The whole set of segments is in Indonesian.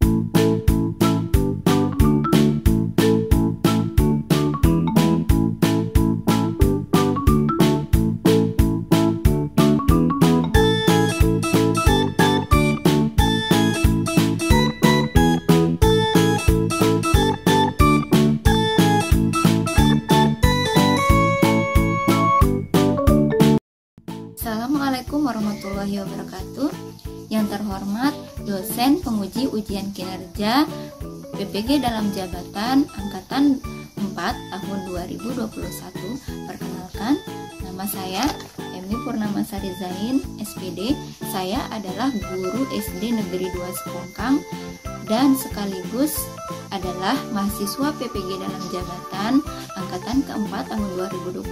Assalamualaikum warahmatullahi wabarakatuh. Yang terhormat dosen penguji ujian kinerja PPG dalam jabatan Angkatan 4 tahun 2021. Perkenalkan, nama saya Emi Purnamasari Zain, SPD. Saya adalah guru SD Negeri 2 Sepongkang dan sekaligus adalah mahasiswa PPG dalam jabatan Angkatan keempat tahun 2021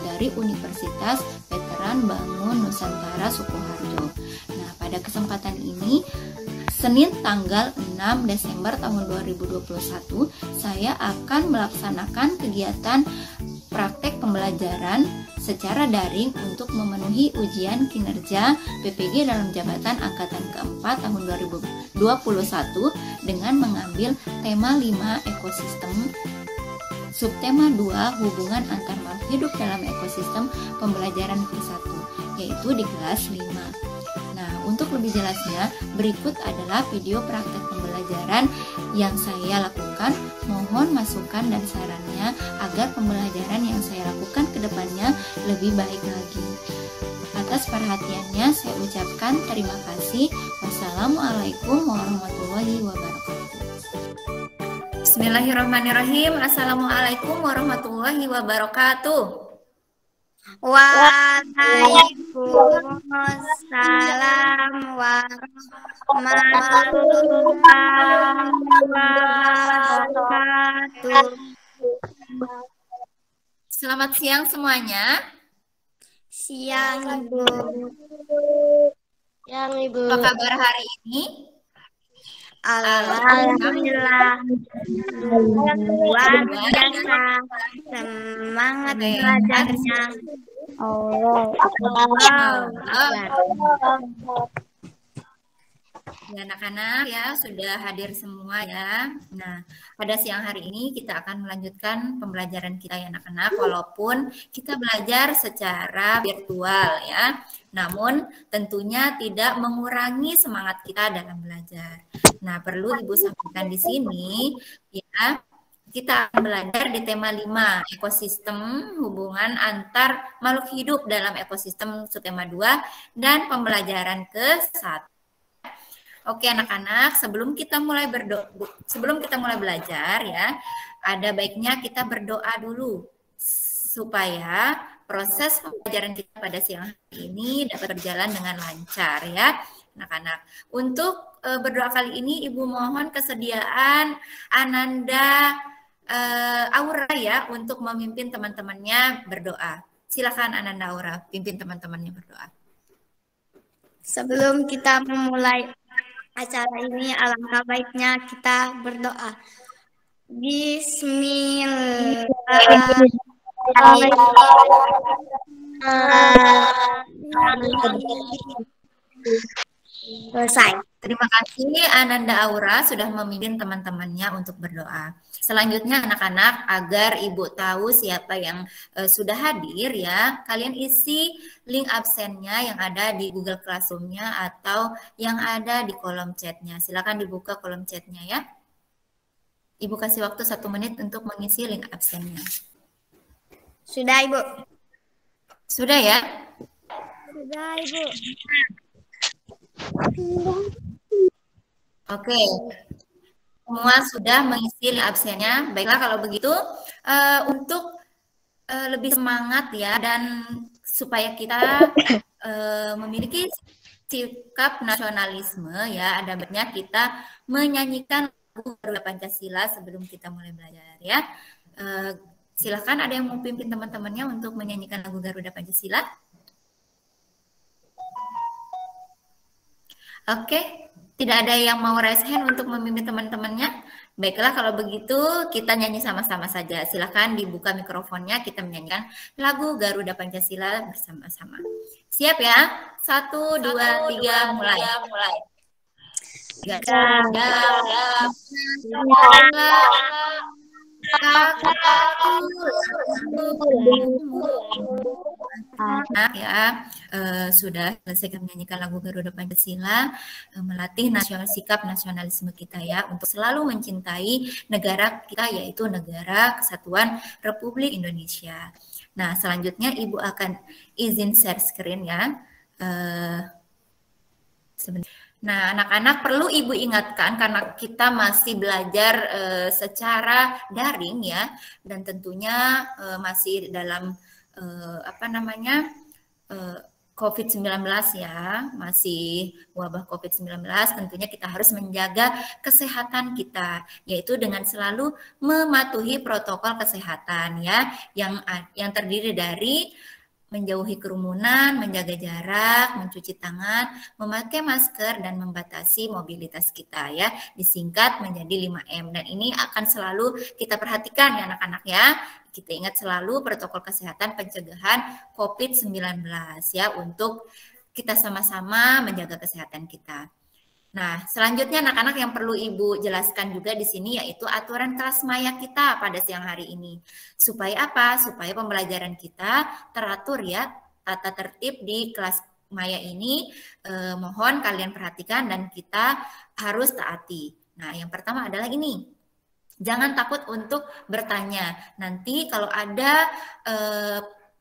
dari Universitas Veteran Bangun Nusantara Sukoharjo. Nah, pada kesempatan ini Senin tanggal 6 Desember tahun 2021 saya akan melaksanakan kegiatan praktek pembelajaran secara daring untuk memenuhi ujian kinerja PPG dalam jabatan Angkatan keempat tahun 2021 dengan mengambil tema 5 ekosistem, subtema 2 hubungan antar makhluk hidup dalam ekosistem pembelajaran ke-1, yaitu di kelas 5. Nah, untuk lebih jelasnya, berikut adalah video praktek pembelajaran yang saya lakukan. Mohon masukan dan sarannya agar pembelajaran yang saya lakukan ke depannya lebih baik lagi. Atas perhatiannya saya ucapkan terima kasih. Wassalamualaikum warahmatullahi wabarakatuh. Bismillahirrahmanirrahim. Assalamualaikum warahmatullahi wabarakatuh. Waalaikumsalam warahmatullahi wabarakatuh. Selamat siang semuanya. Siang, Ibu. Siang, Ibu. Apa kabar hari ini? Alhamdulillah. Luar biasa. Semangat belajarnya. Ya, anak-anak ya sudah hadir semua ya. Nah, pada siang hari ini kita akan melanjutkan pembelajaran kita ya anak-anak, walaupun kita belajar secara virtual ya. Namun tentunya tidak mengurangi semangat kita dalam belajar. Nah, perlu Ibu sampaikan di sini ya. Kita akan belajar di tema 5, ekosistem hubungan antar makhluk hidup dalam ekosistem subtema 2 dan pembelajaran ke-1. Oke anak-anak, sebelum kita mulai belajar ya, ada baiknya kita berdoa dulu supaya proses pembelajaran kita pada siang hari ini dapat berjalan dengan lancar ya, anak-anak. Untuk berdoa kali ini Ibu mohon kesediaan Ananda Aura ya untuk memimpin teman-temannya berdoa. Silakan Ananda Aura pimpin teman-temannya berdoa. Sebelum kita memulai acara ini, alangkah baiknya kita berdoa. Bismillahirrahmanirrahim. Selesai. Terima kasih Ananda Aura sudah memimpin teman-temannya untuk berdoa. Selanjutnya anak-anak, agar Ibu tahu siapa yang sudah hadir ya, kalian isi link absennya yang ada di Google Classroom-nya atau yang ada di kolom chatnya. Silakan dibuka kolom chatnya ya. Ibu kasih waktu 1 menit untuk mengisi link absennya. Sudah, Ibu. Sudah ya? Sudah, Ibu. Oke. Semua sudah mengisi link absennya. Baiklah kalau begitu, untuk lebih semangat ya dan supaya kita memiliki sikap nasionalisme ya, ada baiknya kita menyanyikan lagu Garuda Pancasila sebelum kita mulai belajar ya. Silahkan ada yang mau pimpin teman-temannya untuk menyanyikan lagu Garuda Pancasila. Oke, tidak ada yang mau raise hand untuk memimpin teman-temannya. Baiklah, kalau begitu kita nyanyi sama-sama saja. Silahkan dibuka mikrofonnya, kita menyanyikan lagu Garuda Pancasila bersama-sama. Siap ya? 1, 2, 3, mulai. Ya, sudah selesai menyanyikan lagu Garuda Pancasila, melatih sikap nasionalisme kita ya untuk selalu mencintai negara kita, yaitu negara Kesatuan Republik Indonesia. Nah, selanjutnya Ibu akan izin share screen ya. Sebentar. Nah, anak-anak perlu Ibu ingatkan karena kita masih belajar secara daring ya, dan tentunya masih dalam COVID-19 ya, masih wabah COVID-19, tentunya kita harus menjaga kesehatan kita, yaitu dengan selalu mematuhi protokol kesehatan ya, yang terdiri dari menjauhi kerumunan, menjaga jarak, mencuci tangan, memakai masker, dan membatasi mobilitas kita ya, disingkat menjadi 5M. Dan ini akan selalu kita perhatikan ya anak-anak ya. Kita ingat selalu protokol kesehatan pencegahan COVID-19 ya, untuk kita sama-sama menjaga kesehatan kita. Nah, selanjutnya anak-anak yang perlu Ibu jelaskan juga di sini yaitu aturan kelas maya kita pada siang hari ini. Supaya apa? Supaya pembelajaran kita teratur ya, tata tertib di kelas maya ini. Mohon kalian perhatikan dan kita harus taati. Nah, yang pertama adalah ini. Jangan takut untuk bertanya. Nanti kalau ada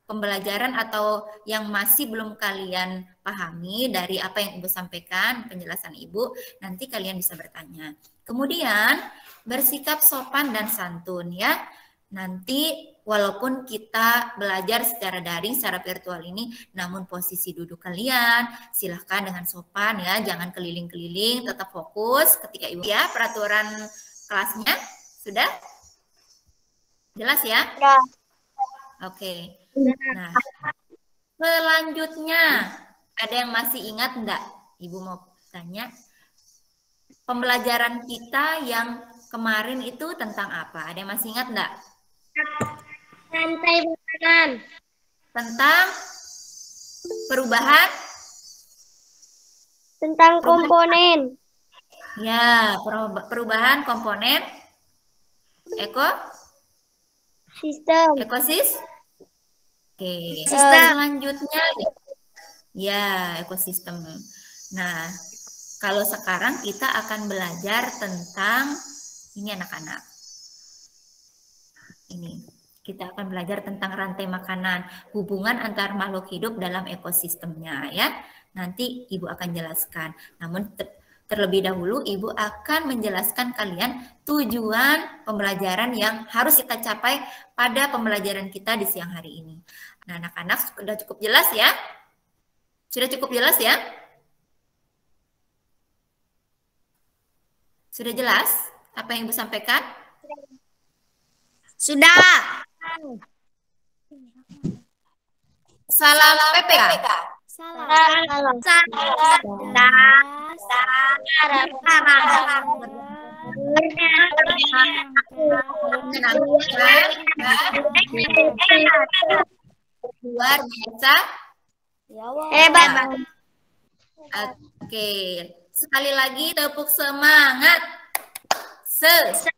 pembelajaran atau yang masih belum kalian pahami dari apa yang Ibu sampaikan, penjelasan Ibu, nanti kalian bisa bertanya. Kemudian bersikap sopan dan santun ya. Nanti walaupun kita belajar secara daring, secara virtual ini, namun posisi duduk kalian silahkan dengan sopan ya, jangan keliling-keliling, tetap fokus ketika Ibu ya. Peraturan kelasnya sudah jelas ya? Ya. Oke. Nah, selanjutnya ada yang masih ingat enggak? Ibu mau tanya. Pembelajaran kita yang kemarin itu tentang apa? Ada yang masih ingat enggak? Rantai makanan. Tentang perubahan? Tentang komponen. Ya, perubahan komponen Sistem. ekosistem. Oke, selanjutnya ya ekosistem. Nah, kalau sekarang kita akan belajar tentang ini anak-anak. Ini kita akan belajar tentang rantai makanan, hubungan antar makhluk hidup dalam ekosistemnya ya. Nanti Ibu akan jelaskan. Namun terlebih dahulu Ibu akan menjelaskan kalian tujuan pembelajaran yang harus kita capai pada pembelajaran kita di siang hari ini. Nah, anak-anak sudah cukup jelas ya? Sudah cukup jelas ya? Sudah jelas apa yang Ibu sampaikan? Sudah. Salam PPK. Salam. Luar biasa. Hebat. Oke, sekali lagi tepuk semangat. Semangat.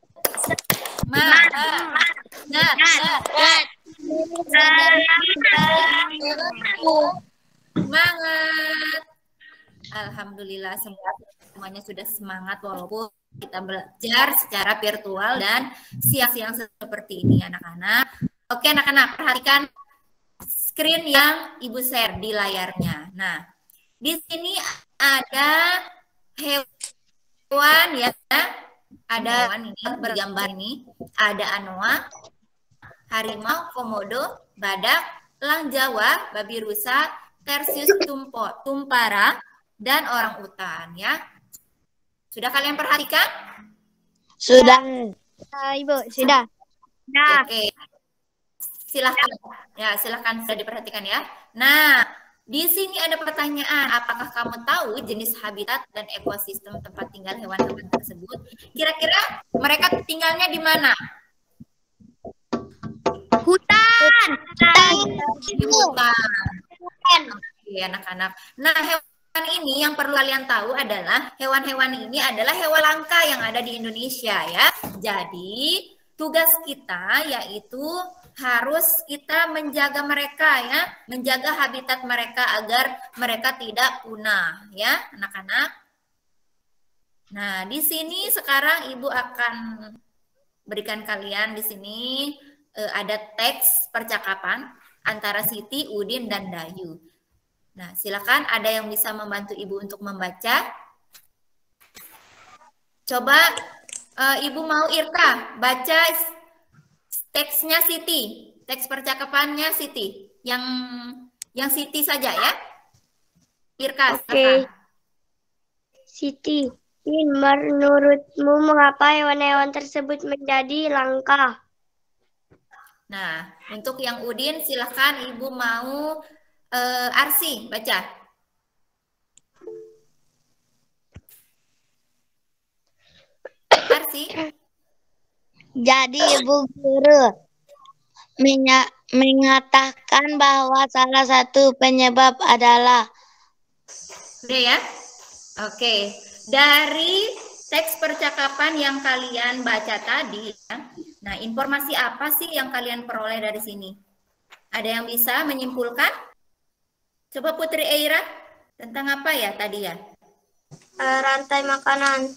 Alhamdulillah semuanya sudah semangat walaupun kita belajar secara virtual dan siang-siang seperti ini anak-anak. Oke anak-anak, perhatikan screen yang Ibu share di layarnya. Nah, di sini ada hewan ya, ada hewan ini bergambar ini, ada anoa, harimau, komodo, badak, elang Jawa, babi rusa, Tarsius tumpara, dan orang utan ya. Sudah kalian perhatikan? Sudah. Ibu, sudah. Oke. Silahkan. Ya, silahkan sudah diperhatikan ya. Nah, di sini ada pertanyaan. Apakah kamu tahu jenis habitat dan ekosistem tempat tinggal hewan-hewan tersebut? Kira-kira mereka tinggalnya di mana? Hutan. Di hutan. Oke, anak-anak. Nah, ini yang perlu kalian tahu adalah hewan-hewan ini adalah hewan langka yang ada di Indonesia ya. Jadi tugas kita yaitu harus kita menjaga mereka ya, menjaga habitat mereka agar mereka tidak punah ya, anak-anak. Nah, di sini sekarang Ibu akan berikan kalian di sini ada teks percakapan antara Siti, Udin, dan Dayu. Nah, silakan ada yang bisa membantu Ibu untuk membaca. Coba Ibu mau Irka baca teksnya Siti, teks percakapannya Siti, yang Siti saja ya. Irka, Oke. Siti, menurutmu mengapa hewan-hewan tersebut menjadi langka? Nah, untuk yang Udin silahkan Ibu mau Arsi baca. Arsi. Jadi Ibu Guru mengatakan bahwa salah satu penyebab adalah. Udah ya? Oke. Dari teks percakapan yang kalian baca tadi, ya, nah informasi apa sih yang kalian peroleh dari sini? Ada yang bisa menyimpulkan? Coba Putri Eira, tentang apa ya tadi ya? Rantai makanan.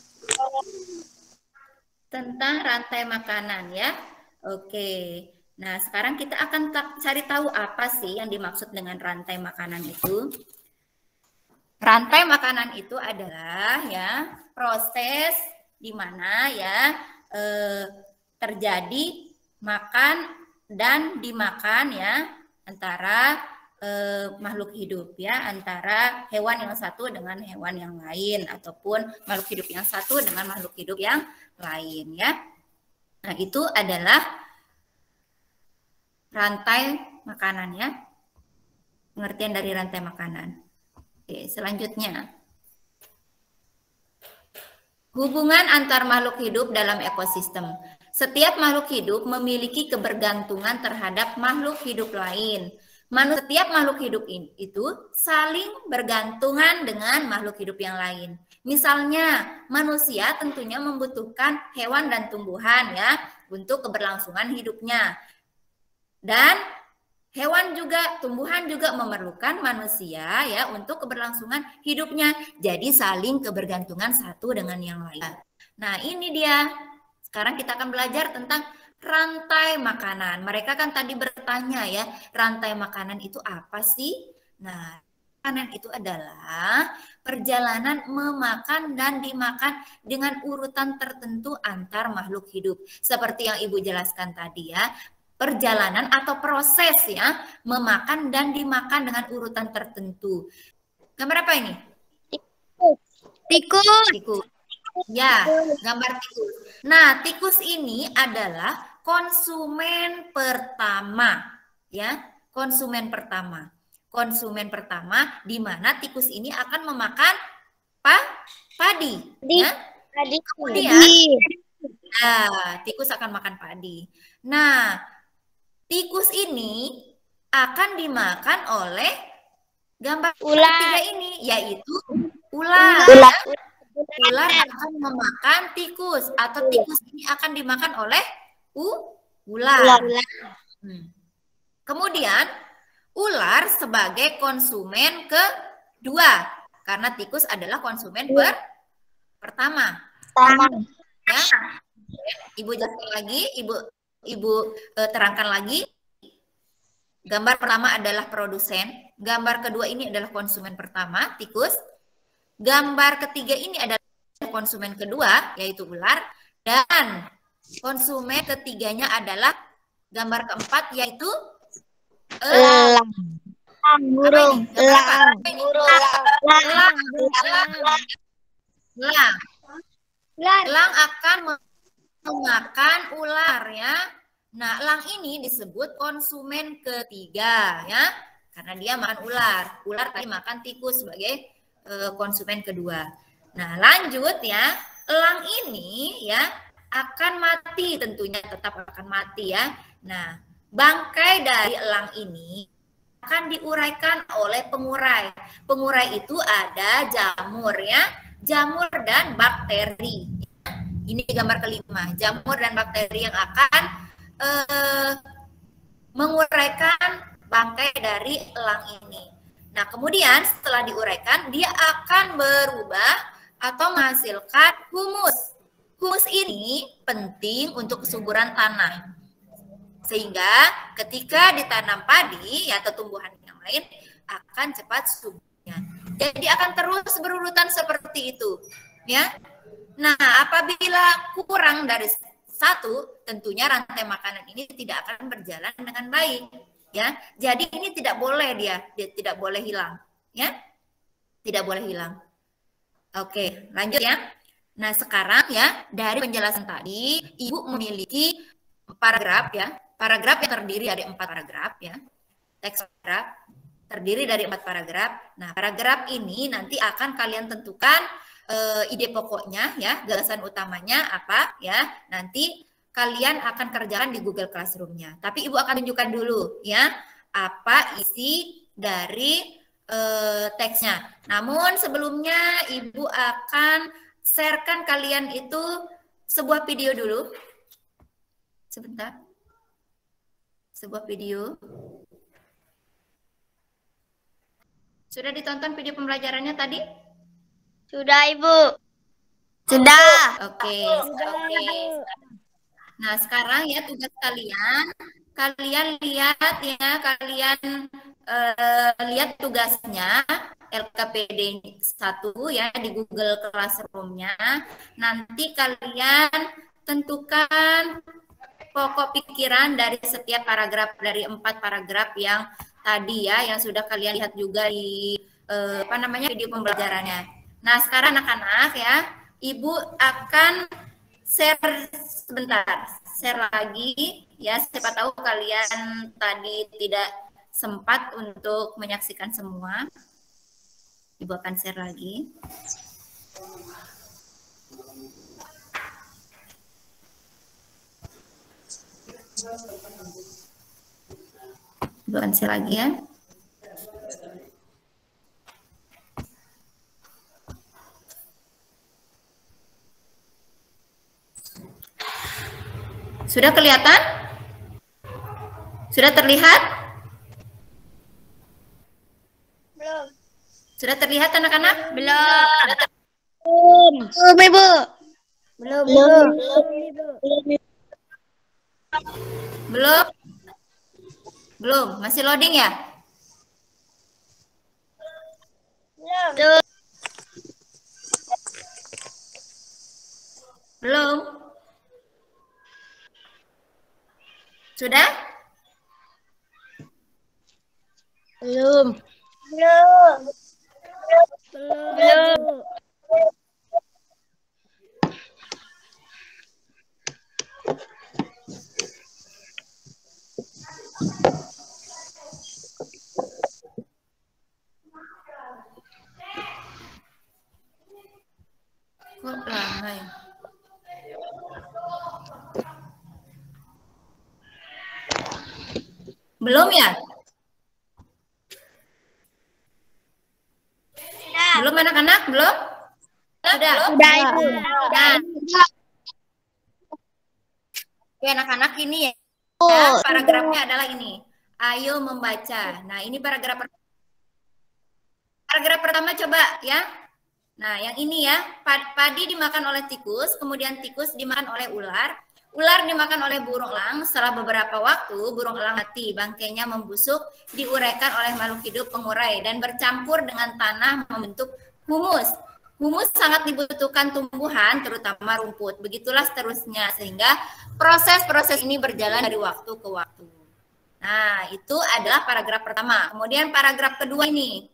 Tentang rantai makanan ya. Oke. Nah, sekarang kita akan cari tahu apa sih yang dimaksud dengan rantai makanan itu. Rantai makanan itu adalah ya proses di mana ya terjadi makan dan dimakan ya antara makhluk hidup ya, antara hewan yang satu dengan hewan yang lain ataupun makhluk hidup yang satu dengan makhluk hidup yang lain ya. Nah, itu adalah rantai makanan ya. Pengertian dari rantai makanan. Oke, selanjutnya. Hubungan antar makhluk hidup dalam ekosistem. Setiap makhluk hidup memiliki kebergantungan terhadap makhluk hidup lain. Setiap makhluk hidup itu saling bergantungan dengan makhluk hidup yang lain. Misalnya, manusia tentunya membutuhkan hewan dan tumbuhan ya untuk keberlangsungan hidupnya. Dan hewan juga, tumbuhan juga memerlukan manusia ya untuk keberlangsungan hidupnya. Jadi saling kebergantungan satu dengan yang lain. Nah, ini dia. Sekarang kita akan belajar tentang rantai makanan. Mereka kan tadi bertanya ya, rantai makanan itu apa sih? Nah, makanan itu adalah perjalanan memakan dan dimakan dengan urutan tertentu antar makhluk hidup. Seperti yang Ibu jelaskan tadi ya, perjalanan atau proses ya, memakan dan dimakan dengan urutan tertentu. Gambar apa ini? Tikus. Tikus. Ya, gambar tikus. Nah, tikus ini adalah konsumen pertama, ya, konsumen pertama. Konsumen pertama di mana tikus ini akan memakan padi, ya. Kemudian, tikus akan makan padi. Nah, tikus ini akan dimakan oleh gambar ketiga ini, yaitu ular. Ular akan memakan tikus atau tikus ini akan dimakan oleh ular. Kemudian ular sebagai konsumen kedua karena tikus adalah konsumen pertama. Ya. Ibu jelaskan lagi, Ibu terangkan lagi. Gambar pertama adalah produsen, gambar kedua ini adalah konsumen pertama, tikus. Gambar ketiga ini adalah konsumen kedua, yaitu ular. Dan konsumen ketiganya adalah gambar keempat, yaitu elang. Burung. Elang akan memakan ular ya. Nah, elang ini disebut konsumen ketiga ya, karena dia makan ular. Ular tadi makan tikus sebagai konsumen kedua. Nah, lanjut ya. Elang ini ya akan mati, tentunya tetap akan mati ya. Nah, bangkai dari elang ini akan diuraikan oleh pengurai. Pengurai itu ada jamur ya, jamur dan bakteri. Ini gambar kelima, jamur dan bakteri yang akan menguraikan bangkai dari elang ini. Nah, kemudian setelah diuraikan, dia akan berubah atau menghasilkan humus. Humus ini penting untuk kesuburan tanah. Sehingga ketika ditanam padi atau tumbuhan yang lain akan cepat suburnya. Jadi akan terus berurutan seperti itu, ya. Nah, apabila kurang dari satu, tentunya rantai makanan ini tidak akan berjalan dengan baik, ya. Jadi ini tidak boleh dia tidak boleh hilang, ya. Tidak boleh hilang. Oke, lanjut ya. Nah, sekarang ya dari penjelasan tadi, Ibu memiliki paragraf ya. Paragraf yang terdiri dari 4 paragraf ya. Teks paragraf terdiri dari 4 paragraf. Nah, paragraf ini nanti akan kalian tentukan ide pokoknya ya, gagasan utamanya apa ya. Nanti kalian akan kerjakan di Google Classroom-nya. Tapi Ibu akan tunjukkan dulu ya apa isi dari teksnya. Namun sebelumnya Ibu akan sharekan kalian itu sebuah video dulu. Sebentar. Sebuah video. Sudah ditonton video pembelajarannya tadi? Sudah, Ibu. Sudah. Oke. Nah, sekarang ya tugas kalian lihat ya, kalian lihat tugasnya LKPD 1 ya di Google Classroom-nya. Nanti kalian tentukan pokok pikiran dari setiap paragraf dari 4 paragraf yang tadi ya, yang sudah kalian lihat juga di video pembelajarannya. Nah, sekarang anak-anak ya, Ibu akan share sebentar, share lagi ya. Siapa tahu kalian tadi tidak sempat untuk menyaksikan semua. Ibu akan share lagi. Ibu akan share lagi ya. Sudah kelihatan? Sudah terlihat? Belum. Sudah terlihat anak-anak? Belum. Belum, Ibu. Belum, masih loading ya? Belum. Sudah? Belum. Kok lama ya? Belum ya? Belum anak-anak? Belum? Sudah? Sudah, Ibu. Nah, oke anak-anak ini ya, paragrafnya adalah ini. Ayo membaca. Nah, ini paragraf pertama coba ya. Nah, yang ini ya, padi dimakan oleh tikus, kemudian tikus dimakan oleh ular. Ular dimakan oleh burung elang. Setelah beberapa waktu, burung elang mati. Bangkainya membusuk, diuraikan oleh makhluk hidup pengurai dan bercampur dengan tanah membentuk humus. Humus sangat dibutuhkan tumbuhan, terutama rumput. Begitulah seterusnya, sehingga proses-proses ini berjalan dari waktu ke waktu. Nah, itu adalah paragraf pertama. Kemudian paragraf kedua ini,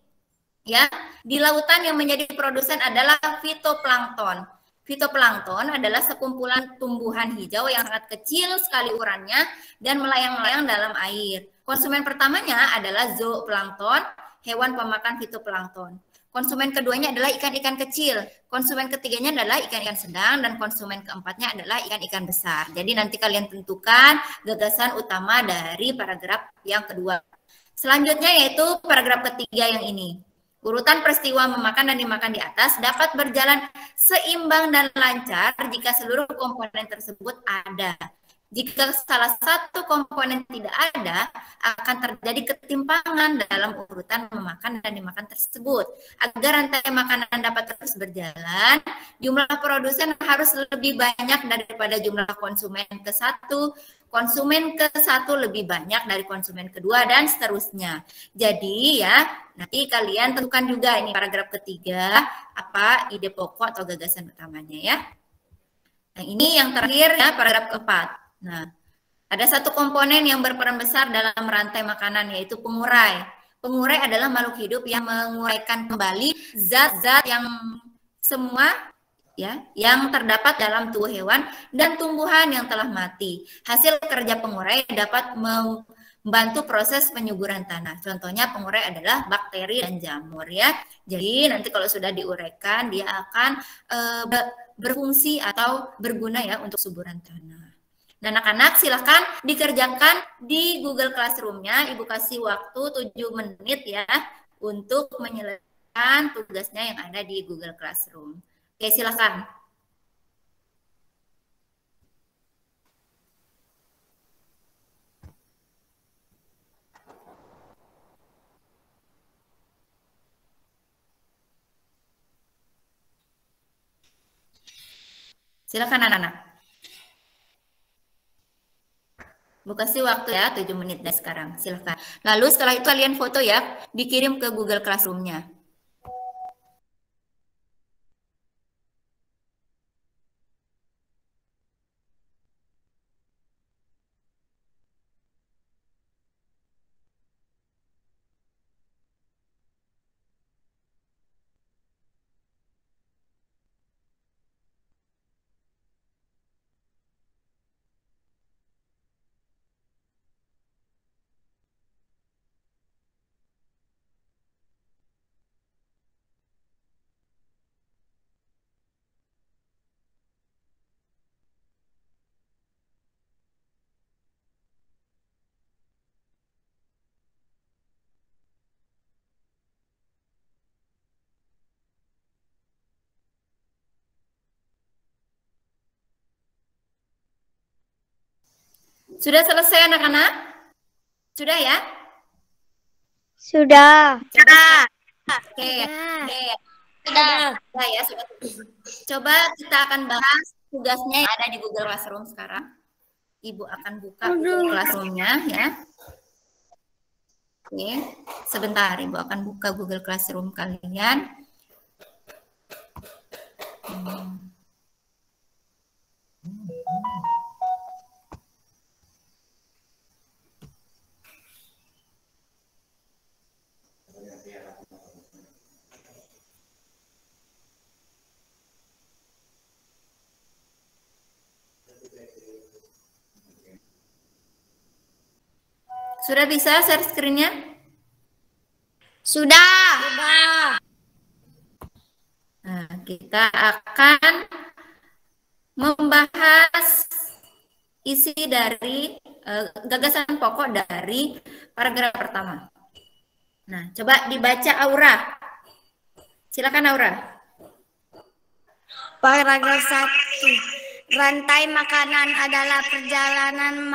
ya, di lautan yang menjadi produsen adalah fitoplankton. Fitoplankton adalah sekumpulan tumbuhan hijau yang sangat kecil sekali ukurannya dan melayang-layang dalam air. Konsumen pertamanya adalah zooplankton, hewan pemakan fitoplankton. Konsumen keduanya adalah ikan-ikan kecil. Konsumen ketiganya adalah ikan-ikan sedang dan konsumen keempatnya adalah ikan-ikan besar. Jadi nanti kalian tentukan gagasan utama dari paragraf yang kedua. Selanjutnya yaitu paragraf ketiga yang ini. Urutan peristiwa memakan dan dimakan di atas dapat berjalan seimbang dan lancar jika seluruh komponen tersebut ada. Jika salah satu komponen tidak ada, akan terjadi ketimpangan dalam urutan memakan dan dimakan tersebut. Agar rantai makanan dapat terus berjalan, jumlah produsen harus lebih banyak daripada jumlah konsumen ke satu lebih banyak dari konsumen kedua, dan seterusnya. Jadi ya, nanti kalian tentukan juga ini paragraf ketiga, apa ide pokok atau gagasan utamanya ya. Nah, ini yang terakhir ya, paragraf keempat. Nah, ada satu komponen yang berperan besar dalam rantai makanan, yaitu pengurai. Pengurai adalah makhluk hidup yang menguraikan kembali zat-zat yang semua ya yang terdapat dalam tubuh hewan dan tumbuhan yang telah mati. Hasil kerja pengurai dapat membantu proses penyuburan tanah. Contohnya pengurai adalah bakteri dan jamur ya. Jadi nanti kalau sudah diuraikan dia akan berfungsi atau berguna ya untuk suburan tanah. Nah, anak-anak silahkan dikerjakan di Google Classroom-nya. Ibu kasih waktu 7 menit ya untuk menyelesaikan tugasnya yang ada di Google Classroom. Oke, silahkan. Silakan anak-anak. Bu kasih waktu ya 7 menit dari sekarang. Silahkan. Lalu setelah itu kalian foto ya, dikirim ke Google Classroom-nya. Sudah selesai anak-anak? Sudah ya? Sudah. Sudah. Oke. Sudah ya, sudah. Coba kita akan bahas tugasnya yang ada di Google Classroom sekarang. Ibu akan buka Google Classroom-nya ya. Oke, sebentar Ibu akan buka Google Classroom kalian. Sudah bisa share screen-nya? Sudah. Nah, kita akan membahas isi dari gagasan pokok dari paragraf pertama. Nah, coba dibaca Aura. Silakan Aura. Paragraf 1. Rantai makanan adalah perjalanan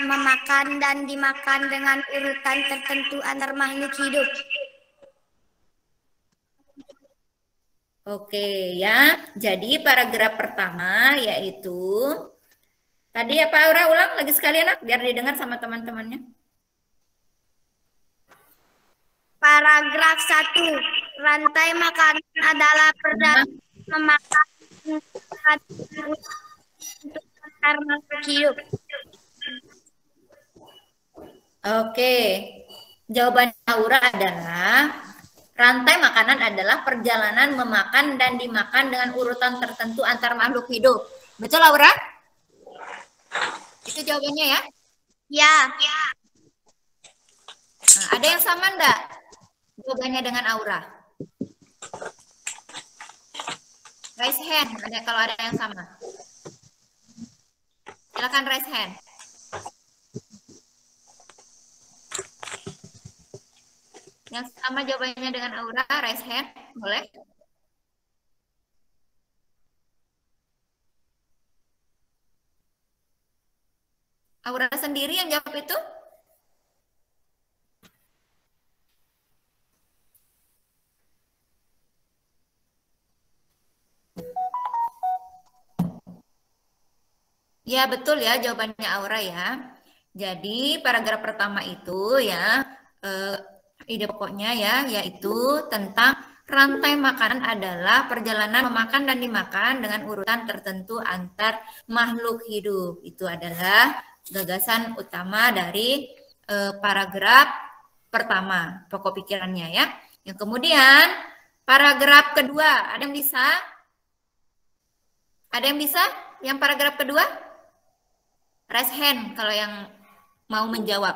memakan dan dimakan dengan urutan tertentu antar makhluk hidup. Oke ya, jadi paragraf pertama yaitu tadi ya Pak Aura, ulang lagi sekali anak biar didengar sama teman-temannya. Paragraf 1. Rantai makanan adalah perjalanan memakan untuk antar makhluk hidup. Oke, jawaban Aura adalah rantai makanan adalah perjalanan memakan dan dimakan dengan urutan tertentu antar makhluk hidup. Betul Aura? Itu jawabannya ya? Ya. Nah, ada yang sama enggak jawabannya dengan Aura? Raise hand kalau ada yang sama. Silakan raise hand. Yang sama jawabannya dengan Aura, raise hand, boleh? Aura sendiri yang jawab itu? Ya, betul ya jawabannya Aura ya. Jadi paragraf pertama itu ya, ide pokoknya ya, yaitu tentang rantai makanan adalah perjalanan memakan dan dimakan dengan urutan tertentu antar makhluk hidup. Itu adalah gagasan utama dari paragraf pertama, pokok pikirannya ya. Yang kemudian paragraf kedua, ada yang bisa? Ada yang bisa? Yang paragraf kedua? Raise hand kalau yang mau menjawab.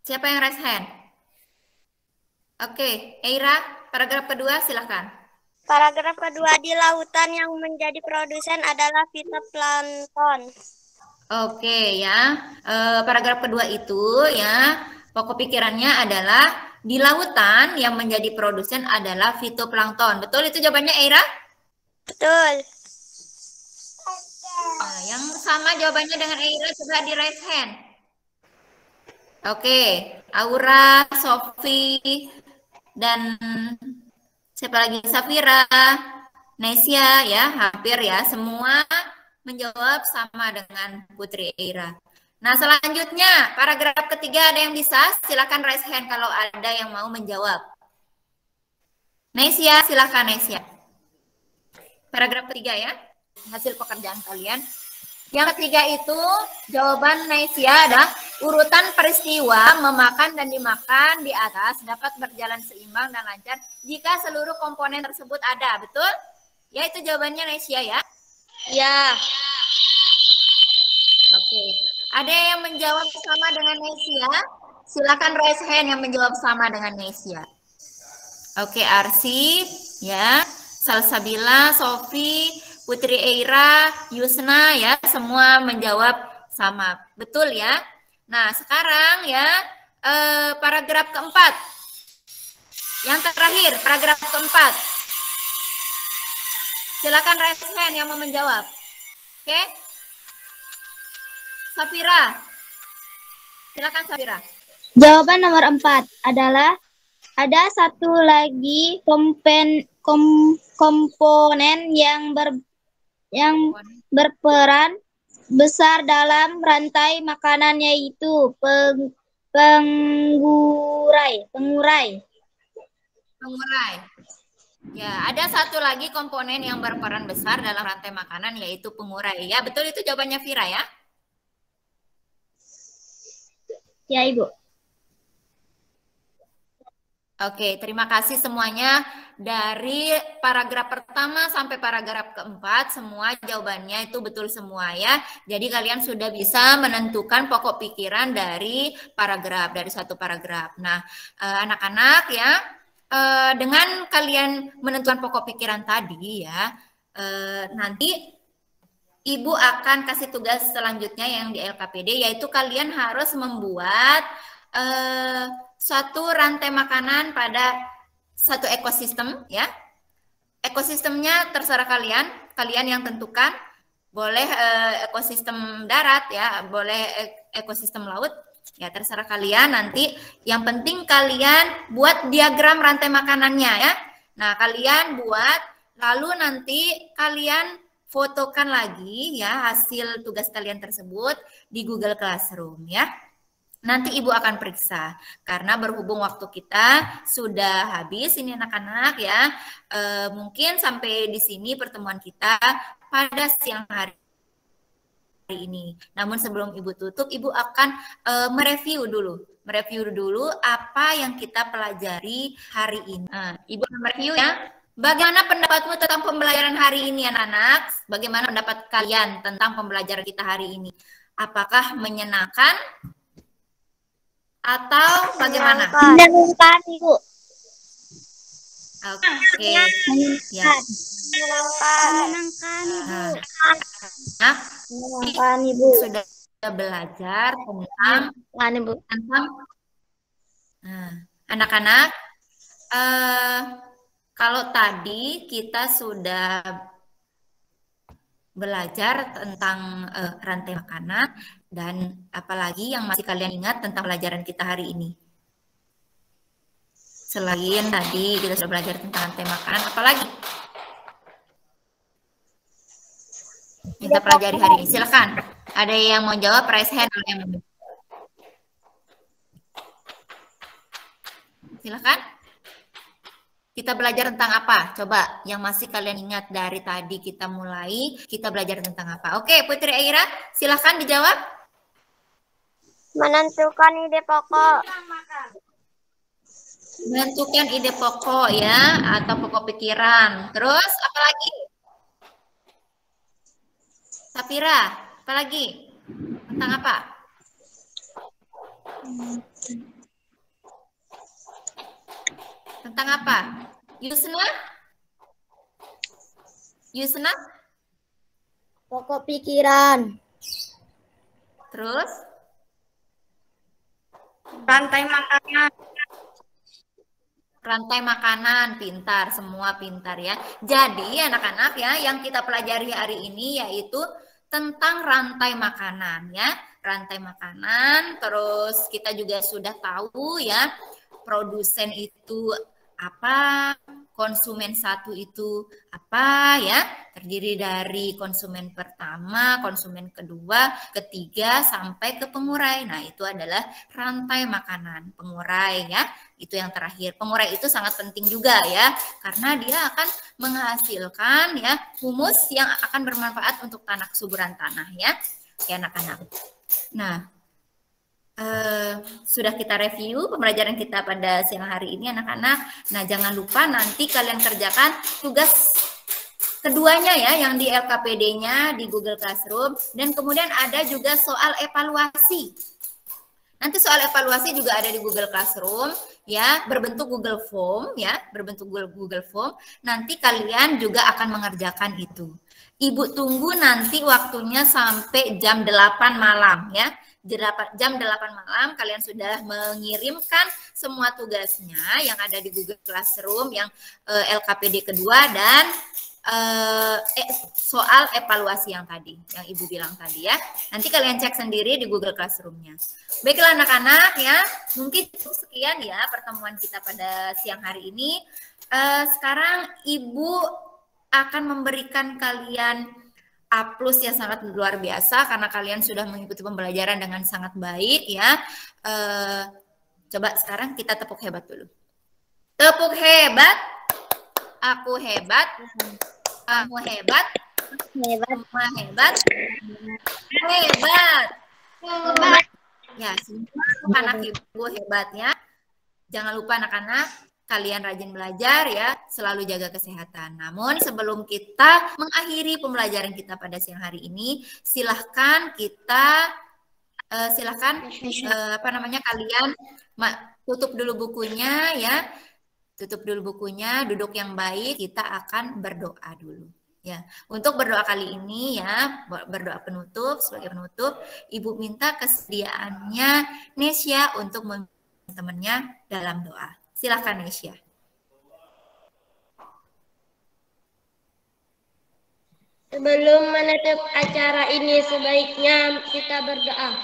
Siapa yang raise hand? Oke, Eira, paragraf kedua silahkan. Paragraf kedua, di lautan yang menjadi produsen adalah fitoplankton. Oke ya, paragraf kedua itu ya, pokok pikirannya adalah di lautan yang menjadi produsen adalah fitoplankton. Betul itu jawabannya Eira? Betul. Nah, yang sama jawabannya dengan Eira coba di raise hand. Oke, Aura, Sofi, dan siapa lagi? Safira, Nesia ya, hampir ya, semua menjawab sama dengan Putri Eira. Nah, selanjutnya paragraf ketiga ada yang bisa? Silakan raise hand kalau ada yang mau menjawab. Nesia, silakan Nesia. Paragraf ketiga ya, hasil pekerjaan kalian. Yang ketiga itu jawaban Nesia adalah urutan peristiwa memakan dan dimakan di atas dapat berjalan seimbang dan lancar jika seluruh komponen tersebut ada. Betul? Ya, itu jawabannya Nesia ya. Ya. Oke. Ada yang menjawab sama dengan Nesia? Silakan raise hand yang menjawab sama dengan Nesia. Oke, Arsi, ya, Salsabila, Sofi, Putri Eira, Yusna, ya, semua menjawab sama. Betul ya? Nah, sekarang ya, paragraf keempat. Yang terakhir, paragraf keempat. Silakan raise hand yang mau menjawab. Oke? Safira. Silakan Safira. Jawaban nomor 4 adalah ada satu lagi komponen yang berperan besar dalam rantai makanan, yaitu pengurai. Ya, ada satu lagi komponen yang berperan besar dalam rantai makanan, yaitu pengurai. Ya, betul itu jawabannya Vira ya? Ya, Ibu. Oke, terima kasih semuanya. Dari paragraf pertama sampai paragraf keempat, semua jawabannya itu betul semua ya. Jadi kalian sudah bisa menentukan pokok pikiran dari paragraf, dari satu paragraf. Nah, anak-anak ya, dengan kalian menentukan pokok pikiran tadi ya, nanti Ibu akan kasih tugas selanjutnya yang di LKPD, yaitu kalian harus membuat suatu rantai makanan pada satu ekosistem ya. Ekosistemnya terserah kalian yang tentukan. Boleh ekosistem darat ya, boleh ekosistem laut. Ya terserah kalian nanti. Yang penting kalian buat diagram rantai makanannya ya. Nah, kalian buat, lalu nanti kalian fotokan lagi ya hasil tugas kalian tersebut di Google Classroom ya. Nanti Ibu akan periksa, karena berhubung waktu kita sudah habis ini anak-anak ya, mungkin sampai di sini pertemuan kita pada siang hari ini. Namun sebelum Ibu tutup, Ibu akan mereview dulu apa yang kita pelajari hari ini. Nah, Ibu akan mereview ya. Bagaimana pendapatmu tentang pembelajaran hari ini anak-anak? Bagaimana pendapat kalian tentang pembelajaran kita hari ini? Apakah menyenangkan? Atau bagaimana? Menyenangkan, Ibu. Oke. Ya. Menyenangkan, Ibu. Nah, Menyenangkan, Ibu. Sudah belajar tentang Ibu. nah, Anak-anak, kalau tadi kita sudah belajar tentang rantai makanan, dan apalagi yang masih kalian ingat tentang pelajaran kita hari ini? Selain tadi kita sudah belajar tentang rantai makanan, apalagi kita pelajari hari ini? Silakan. Ada yang mau jawab, raise hand. Silakan. Kita belajar tentang apa? Coba yang masih kalian ingat dari tadi kita mulai, kita belajar tentang apa? Oke, Putri Aira, silakan dijawab. Menentukan ide pokok. Menentukan ide pokok ya, atau pokok pikiran. Terus apa lagi? Sapira, apa lagi? Tentang apa? Tentang apa? Yusna? Yusna? Pokok pikiran. Terus? Rantai makanan. Rantai makanan, pintar, semua pintar ya. Jadi anak-anak ya, yang kita pelajari hari ini yaitu tentang rantai makanan ya. Rantai makanan, terus kita juga sudah tahu ya, produsen itu apa, konsumen satu itu apa ya, terdiri dari konsumen pertama, konsumen kedua, ketiga, sampai ke pengurai. Nah, itu adalah rantai makanan, pengurai ya. Itu yang terakhir. Pengurai itu sangat penting juga ya, karena dia akan menghasilkan ya humus yang akan bermanfaat untuk tanah, kesuburan tanah ya anak-anak. Nah, sudah kita review pembelajaran kita pada siang hari ini anak-anak. Nah, jangan lupa nanti kalian kerjakan tugas keduanya ya, yang di LKPD-nya di Google Classroom, dan kemudian ada juga soal evaluasi. Nanti soal evaluasi juga ada di Google Classroom ya, berbentuk Google Form ya, berbentuk Google Form. Nanti kalian juga akan mengerjakan itu. Ibu tunggu nanti waktunya sampai jam 8 malam ya. Jam 8 malam kalian sudah mengirimkan semua tugasnya yang ada di Google Classroom, yang LKPD kedua, dan soal evaluasi yang tadi, yang Ibu bilang tadi ya. Nanti kalian cek sendiri di Google Classroom-nya. Baiklah anak-anak ya, mungkin cukup sekian ya pertemuan kita pada siang hari ini. Sekarang Ibu akan memberikan kalian A+ yang sangat luar biasa karena kalian sudah mengikuti pembelajaran dengan sangat baik ya. Coba sekarang kita tepuk hebat dulu. Tepuk hebat. Aku hebat. Kamu hebat. Semua hebat. Hebat. Ya, semua anak Ibu hebat ya. Jangan lupa anak-anak, kalian rajin belajar ya, selalu jaga kesehatan. Namun sebelum kita mengakhiri pembelajaran kita pada siang hari ini, silahkan kalian tutup dulu bukunya ya, tutup dulu bukunya, duduk yang baik. Kita akan berdoa dulu ya. Untuk berdoa kali ini ya, berdoa penutup, sebagai penutup, Ibu minta kesediaannya Nesya untuk memimpin temannya dalam doa. Silakan Nesya. Sebelum menutup acara ini sebaiknya kita berdoa.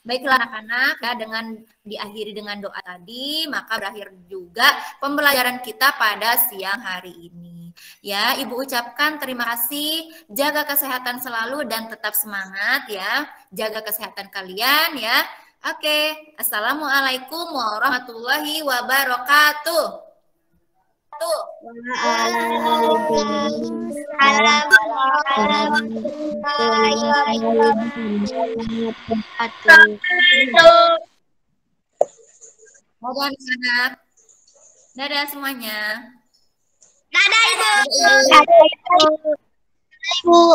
Baiklah anak-anak ya, dengan diakhiri dengan doa tadi, maka berakhir juga pembelajaran kita pada siang hari ini. Ya, Ibu ucapkan terima kasih, jaga kesehatan selalu dan tetap semangat ya, jaga kesehatan kalian ya. Oke, Assalamualaikum warahmatullahi wabarakatuh. Dadah anak-anak. Dadah semuanya. Dadah Ibu.